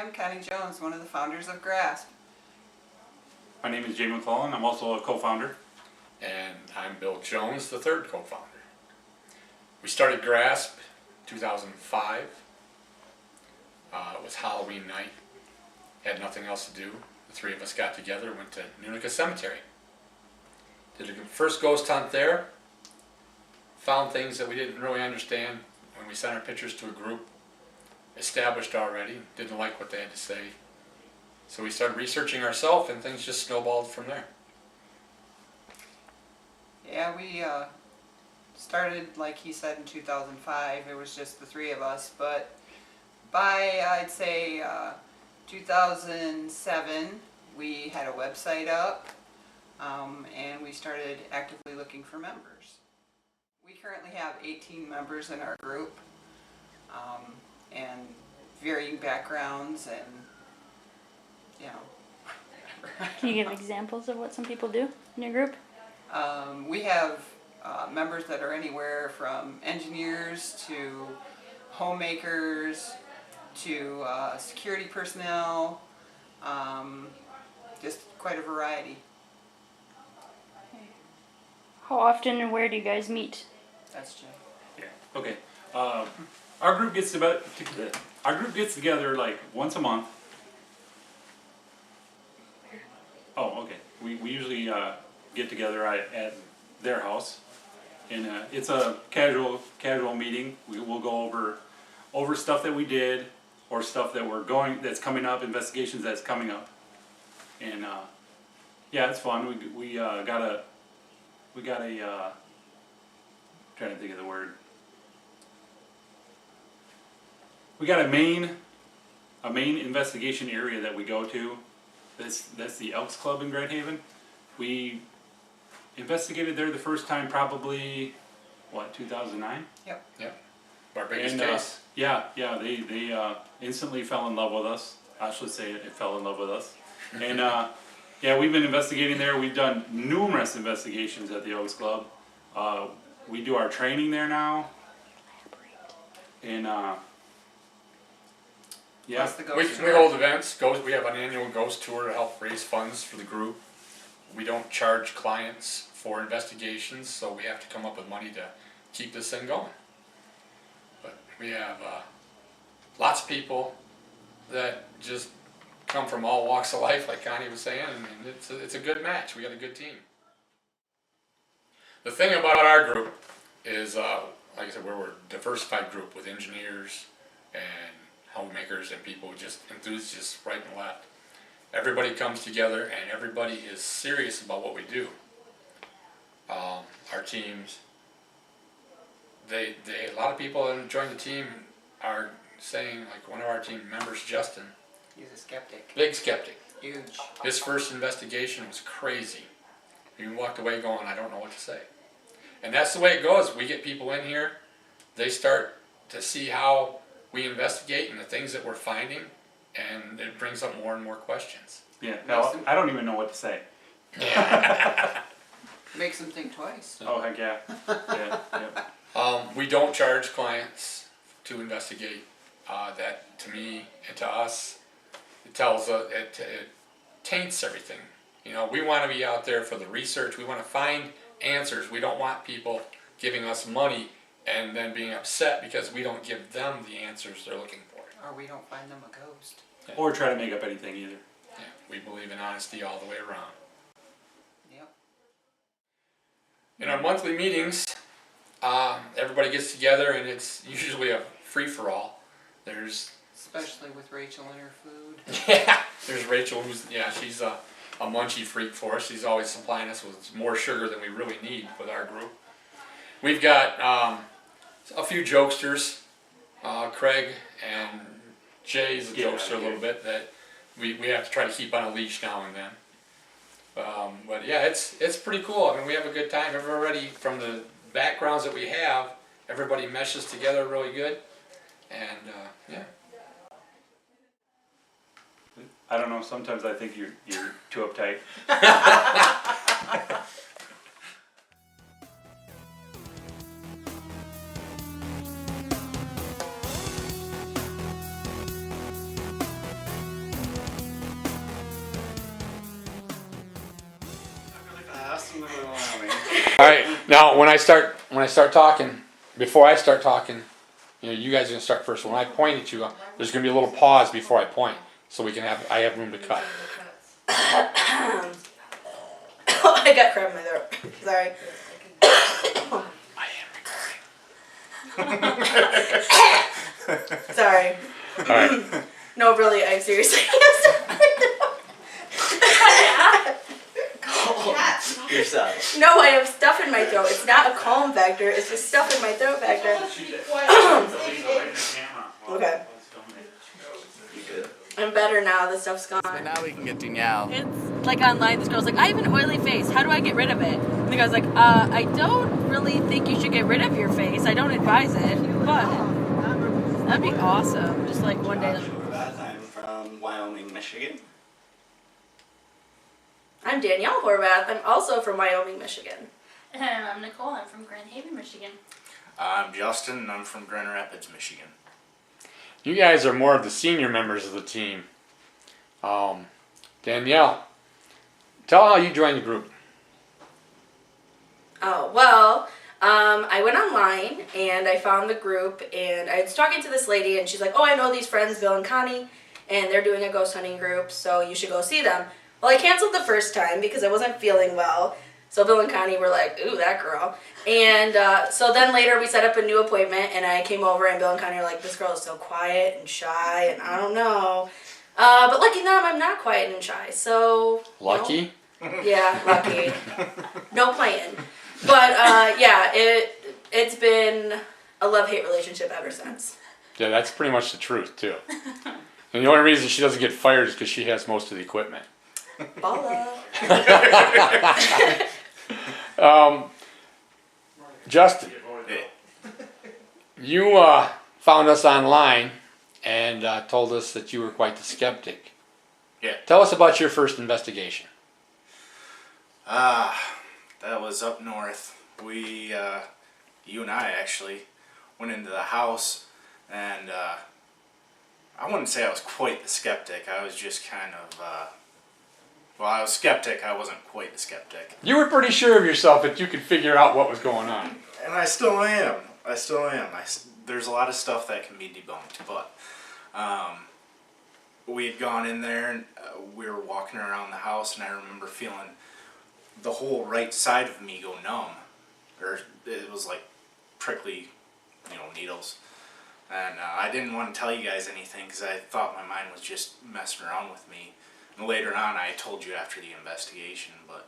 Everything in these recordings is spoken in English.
I'm Connie Jones, one of the founders of Graspp. My name is Jay McClellan. I'm also a co-founder. And I'm Bill Jones, the third co-founder. We started Graspp 2005. It was Halloween night. Had nothing else to do. The three of us got together, went to Nunica Cemetery. Did the first ghost hunt there. Found things that we didn't really understand when we sent our pictures to a group. Established already, didn't like what they had to say. So we started researching ourselves and things just snowballed from there. Yeah, we started, like he said, in 2005. It was just the three of us, but by, I'd say, 2007, we had a website up, and we started actively looking for members. We currently have 18 members in our group, and varying backgrounds and, you know. Can you give examples of what some people do in your group? We have members that are anywhere from engineers to homemakers to security personnel, just quite a variety. How often and where do you guys meet? That's Jay. Yeah. Okay. Our group gets together like once a month. Oh, okay. We usually get together at their house, and it's a casual meeting. We'll go over stuff that we did, or stuff that's coming up, investigations that's coming up, and yeah, it's fun. We got a trying to think of the word. We got a main investigation area that we go to. That's the Elks Club in Grand Haven. We investigated there the first time probably, 2009? Yep. Our biggest And case. they instantly fell in love with us. I should say it fell in love with us. And yeah, we've been investigating there. We've done numerous investigations at the Elks Club. We do our training there now. And yeah, Plus the We ghost hold events. We have an annual ghost tour to help raise funds for the group. We don't charge clients for investigations, so we have to come up with money to keep this thing going. But we have lots of people that just come from all walks of life, like Connie was saying, and it's a good match. We got a good team. The thing about our group is, like I said, we're a diversified group with engineers and homemakers and people just enthusiasts right and left. Everybody comes together and everybody is serious about what we do. Our teams, a lot of people that join the team are saying, like one of our team members, Justin, He's a skeptic. big skeptic. Huge. His first investigation was crazy. He walked away going, I don't know what to say. And that's the way it goes. We get people in here, they start to see how we investigate and the things that we're finding, and it brings up more and more questions. yeah. No, I don't even know what to say. Yeah. Makes them think twice. Oh heck yeah. Yeah. We don't charge clients to investigate. That to me and to us, it tells it taints everything. You know, we want to be out there for the research. We want to find answers. We don't want people giving us money and then being upset because we don't give them the answers they're looking for. Or we don't find them a ghost. Or try to make up anything either. Yeah, we believe in honesty all the way around. Yep. In our monthly meetings, everybody gets together and it's usually a free-for-all. There's Especially with Rachel and her food. yeah, there's Rachel she's a munchie freak for us. She's always supplying us with more sugar than we really need with our group. We've got a few jokesters, Craig and Jay's a jokester a little bit that we have to try to keep on a leash now and then. But yeah, it's pretty cool. I mean, we have a good time. Everybody from the backgrounds that we have, everybody meshes together really good, and yeah. I don't know. Sometimes I think you're too uptight. Wyoming. All right, now when I start talking, before I start talking, you guys are gonna start first. When I point at you, there's gonna be a little pause before I point, so I have room to cut. I got crap in my throat. Sorry. I am recording. Sorry. All right. No, really, I seriously. Yourself. No, I have stuff in my throat. It's not a calm factor. It's just stuff in my throat factor. Okay. You good? I'm better now. The stuff's gone. But now we can get Danielle. It's like online, this girl's like, I have an oily face. How do I get rid of it? And the guy's like, I don't really think you should get rid of your face. I don't advise it, but that'd be awesome. Just like one day. I'm from Wyoming, Michigan. I'm Danielle Horvath. I'm also from Wyoming, Michigan. And I'm Nicole. I'm from Grand Haven, Michigan. I'm Justin, and I'm from Grand Rapids, Michigan. You guys are more of the senior members of the team. Danielle, tell how you joined the group. Oh, well, I went online and I found the group and I was talking to this lady and she's like, oh, I know these friends, Bill and Connie, and they're doing a ghost hunting group, so you should go see them. Well, I canceled the first time because I wasn't feeling well. So Bill and Connie were like, ooh, that girl. And so then later we set up a new appointment and I came over and Bill and Connie were like, this girl is so quiet and shy and I don't know. But lucky them, I'm not quiet and shy. So Lucky? Yeah, lucky. No plan. But yeah, it's been a love-hate relationship ever since. Yeah, that's pretty much the truth, too. And the only reason she doesn't get fired is because she has most of the equipment. Balla. Justin, you found us online and told us that you were quite the skeptic. Yeah. Tell us about your first investigation. That was up north. We, you and I actually, went into the house, and I wouldn't say I was quite the skeptic. I was just kind of, well, I was skeptic. I wasn't quite the skeptic. You were pretty sure of yourself that you could figure out what was going on. And I still am. There's a lot of stuff that can be debunked, but we had gone in there and we were walking around the house, and I remember feeling the whole right side of me go numb, or it was like prickly, needles. And I didn't want to tell you guys anything because I thought my mind was just messing around with me. And later on, I told you after the investigation, but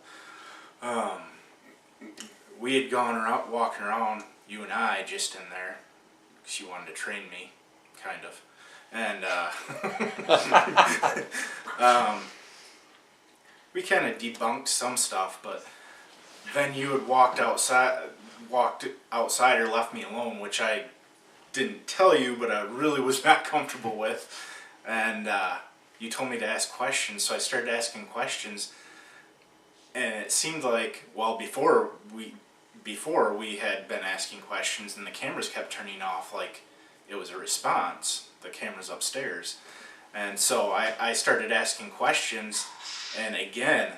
we had gone around, walking around, you and I, just in there, because you wanted to train me, kind of. And we kind of debunked some stuff, but then you had walked outside or left me alone, which I didn't tell you, but I really was not comfortable with. And you told me to ask questions, so I started asking questions. And it seemed like, well, before we had been asking questions, and the cameras kept turning off like it was a response, the cameras upstairs. And so I started asking questions, and again,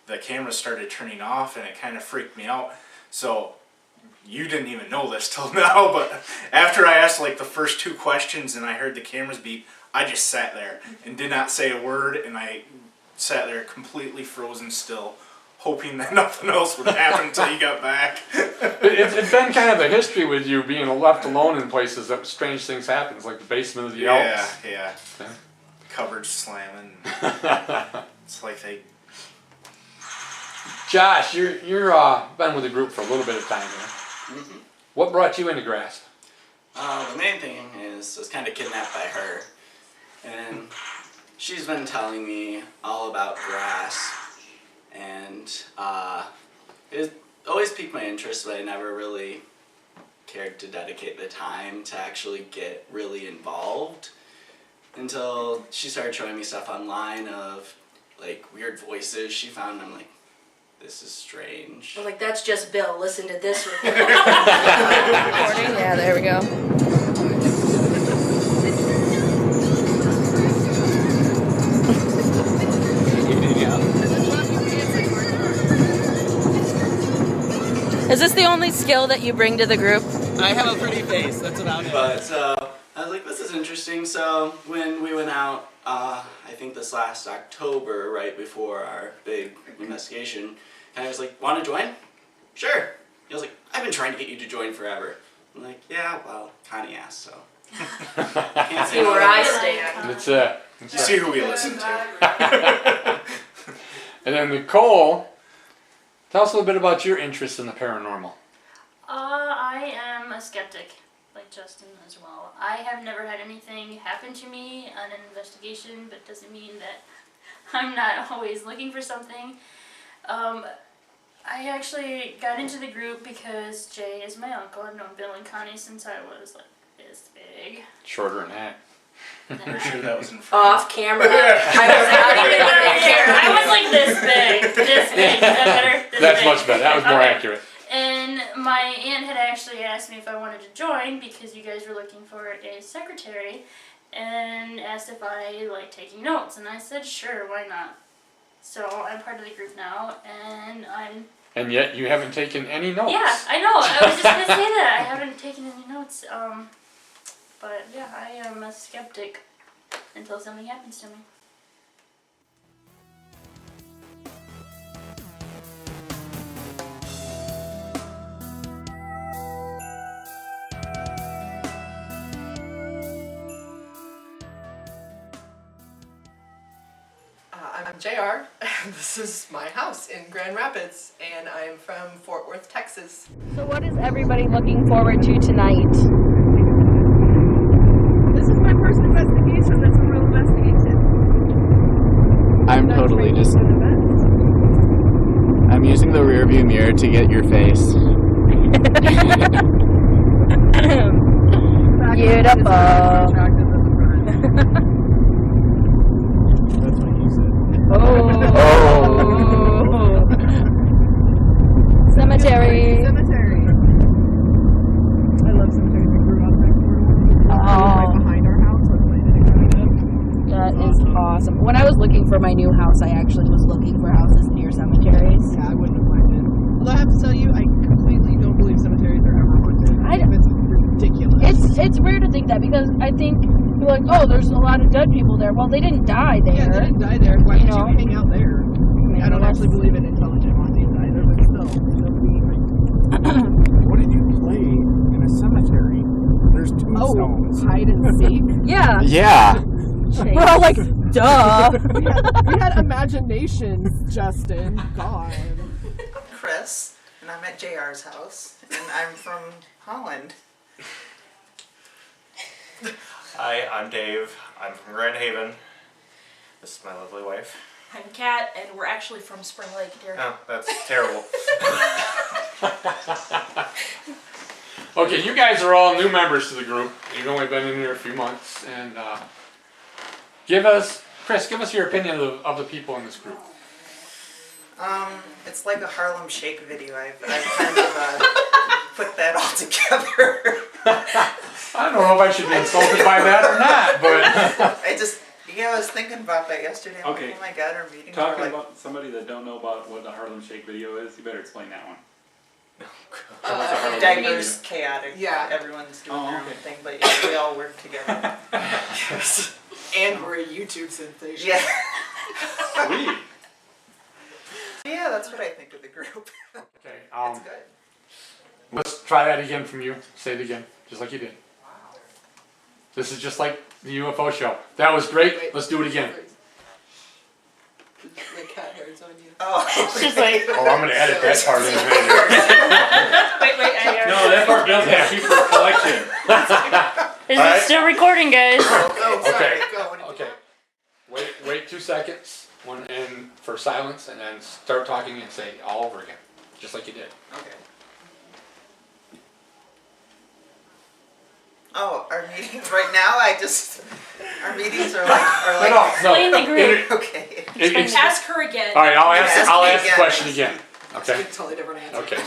the cameras started turning off, and it kind of freaked me out. So you didn't even know this till now, but after I asked like the first two questions and I heard the cameras beep, I just sat there and did not say a word, and I sat there completely frozen still, hoping that nothing else would happen until you got back. It's been kind of a history with you being left alone in places that strange things happen. It's like the basement of the Alps. Yeah. Cupboards slamming. It's like they... Josh, you're been with the group for a little bit of time here. Mm-hmm. What brought you into Graspp? The main thing is I was kind of kidnapped by her, and she's been telling me all about Graspp, and it always piqued my interest, but I never really cared to dedicate the time to actually get really involved until she started showing me stuff online of like weird voices she found, and I'm like, this is strange. I was like, that's just Bill. Listen to this recording. Yeah, there we go. Is this the only skill that you bring to the group? I have a pretty face, that's about it. But I was like, this is interesting. So when we went out, I think this last October, right before our big investigation, and I was like, want to join? Sure. He was like, I've been trying to get you to join forever. I'm like, yeah, well, Connie asked, so. Can't See where I stand. That's it. You see who we listen to. And then Nicole, tell us a little bit about your interest in the paranormal. I am a skeptic, like Justin as well. I have never had anything happen to me on an investigation, but doesn't mean that I'm not always looking for something. I actually got into the group because Jay is my uncle. I've known Bill and Connie since I was like this big. Shorter than that. Pretty sure that was in front. Off camera. I was not even looking here. I was like this big. This big. Is that better? This That's big. much better. That was more Okay. accurate. And my aunt had actually asked me if I wanted to join because you guys were looking for a secretary and asked if I like taking notes. And I said, sure, why not? So I'm part of the group now and I'm... And yet you haven't taken any notes. Yeah, I know. I was just going to say that. I haven't taken any notes. But yeah, I am a skeptic until something happens to me. I'm JR, and this is my house in Grand Rapids, and I'm from Fort Worth, Texas. So what is everybody looking forward to tonight? This is my first investigation. That's a real investigation. I'm totally just. I'm using the rear view mirror to get your face. Beautiful. That's what you said. Oh. Cemetery. Cemetery. I love cemeteries. We grew up next door to one. Oh. Right behind our house. We're planning to go. That is awesome. When I was looking for my new house, I actually was looking for houses near cemeteries. Yeah, I wouldn't have minded. Although I have to tell you, I completely don't believe cemeteries are ever haunted. I think it's ridiculous. It's weird to think that because I think you're like, oh, there's a lot of dead people there. Well, they didn't die there. Yeah, they didn't die there. Why would know? you hang out there? I don't actually believe in intelligent hauntings either, but still. What did you play in a cemetery? There's tombstones. Hide and seek. Yeah. Yeah. We're all like, duh. we had imaginations, Justin. God. I'm Chris, and I'm at JR's house, and I'm from Holland. Hi, I'm Dave. I'm from Grand Haven. This is my lovely wife. I'm Kat, and we're actually from Spring Lake, dear. Oh, that's terrible. Okay, you guys are all new members to the group. You've only been in here a few months, and Chris, give us your opinion of the people in this group. It's like a Harlem Shake video. I've kind of put that all together. I don't know if I should be insulted by that or not, but I was thinking about that yesterday. I'm Okay. like, oh my God, our meetings are Talking like... about somebody that don't know about what the Harlem Shake video is, you better explain that one. Diverse, chaotic. Yeah. Everyone's doing their own okay. thing, but yeah, we all work together. And we're a YouTube sensation. Yeah. Sweet. Yeah, that's what I think of the group. okay. It's good. Let's try that again from you. Say it again, just like you did. This is just like the UFO show. That was great. Wait. Let's do it again. The cat hair's on you. Oh, She's like, Oh, I'm gonna edit that part in. wait, No, that part doesn't keep for a collection. Is All right. it still recording, guys? Oh, sorry. Okay. Go. What did you Okay. Wait 2 seconds. One in for silence, and then start talking and say it all over again, just like you did. Okay. Oh, our meetings right now, our meetings are like... Explain the group. Okay. Ask her again. All right, I'll Ask ask me the again. question again. Okay. It's a totally different answer. Okay.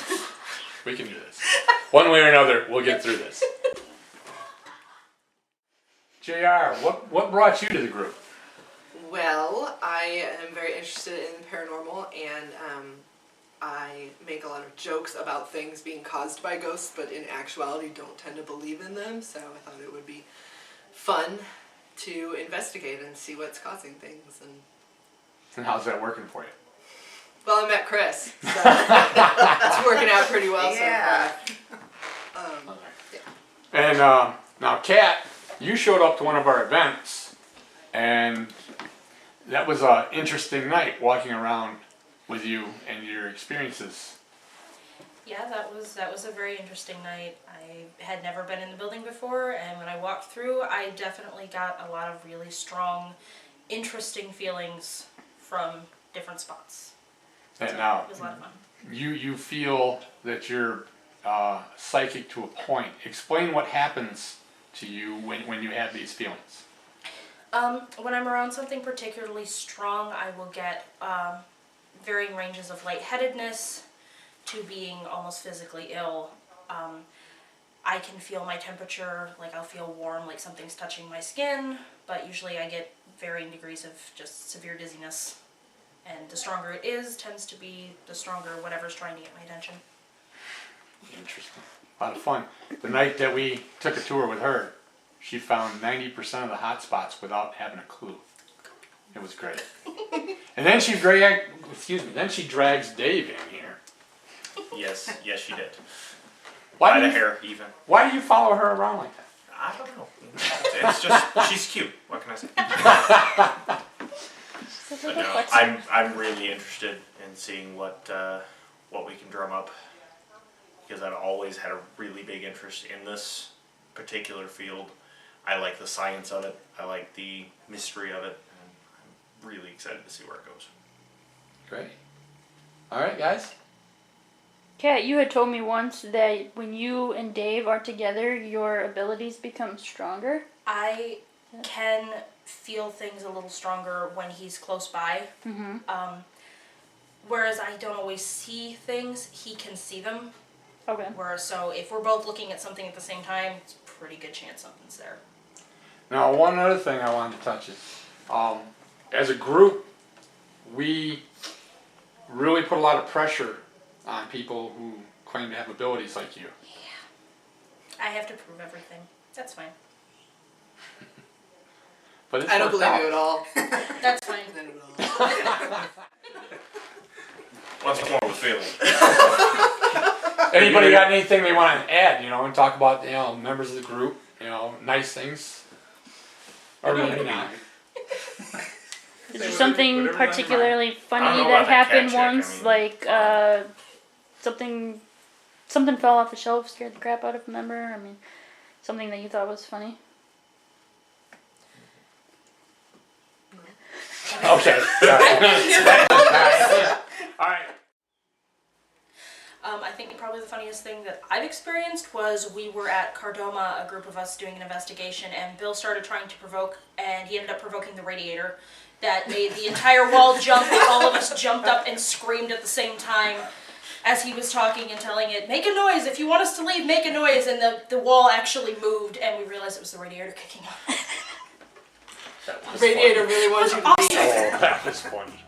We can do this. One way or another, we'll get through this. JR, what brought you to the group? Well, I am very interested in the paranormal, and I make a lot of jokes about things being caused by ghosts, but in actuality don't tend to believe in them, so I thought it would be fun to investigate and see what's causing things. And how's that working for you? Well, I met Chris, so it's working out pretty well so far. And now, Kat, you showed up to one of our events, and that was an interesting night walking around with you and your experiences. Yeah, that was a very interesting night. I had never been in the building before, and when I walked through, I definitely got a lot of really strong, interesting feelings from different spots. And So now, it was a lot of fun. you feel that you're psychic to a point. Explain what happens to you when you have these feelings. When I'm around something particularly strong, I will get varying ranges of lightheadedness to being almost physically ill. I can feel my temperature, like I'll feel warm, like something's touching my skin, but usually I get varying degrees of just severe dizziness. And the stronger it is, tends to be the stronger whatever's trying to get my attention. Interesting. A lot of fun. The night that we took a tour with her, she found 90% of the hot spots without having a clue. It was great. And then she drags Dave in here. Yes, she did. Why By do the you- hair, even. Why do you follow her around like that? I don't know. It's just, she's cute. What can I say? But no, I'm really interested in seeing what we can drum up, because I've always had a really big interest in this particular field. I like the science of it. I like the mystery of it. And I'm really excited to see where it goes. Great. All right, guys. Kat, you had told me once that when you and Dave are together, your abilities become stronger. I can feel things a little stronger when he's close by. Mm-hmm. Whereas I don't always see things, he can see them. Okay. So if we're both looking at something at the same time, it's a pretty good chance something's there. Now, one other thing I wanted to touch is, as a group, we really put a lot of pressure on people who claim to have abilities like you. I have to prove everything. That's fine. But it's I don't worked believe out. you at all. That's fine. What's more with feeling? Anybody got anything they want to add, and talk about, members of the group, nice things? Or maybe not. Is there something particularly I funny don't know that about that happened cat chick, once? Like something fell off the shelf, scared the crap out of a member? I mean, something that you thought was funny? Okay. All right. I think probably the funniest thing that I've experienced was we were at Cardoma, a group of us doing an investigation, and Bill started trying to provoke, and he ended up provoking the radiator. That made the entire wall jump, and all of us jumped up and screamed at the same time as he was talking and telling it, make a noise, if you want us to leave, make a noise, and the wall actually moved, and we realized it was the radiator kicking on. Radiator really wants you to leave. Oh, that was funny.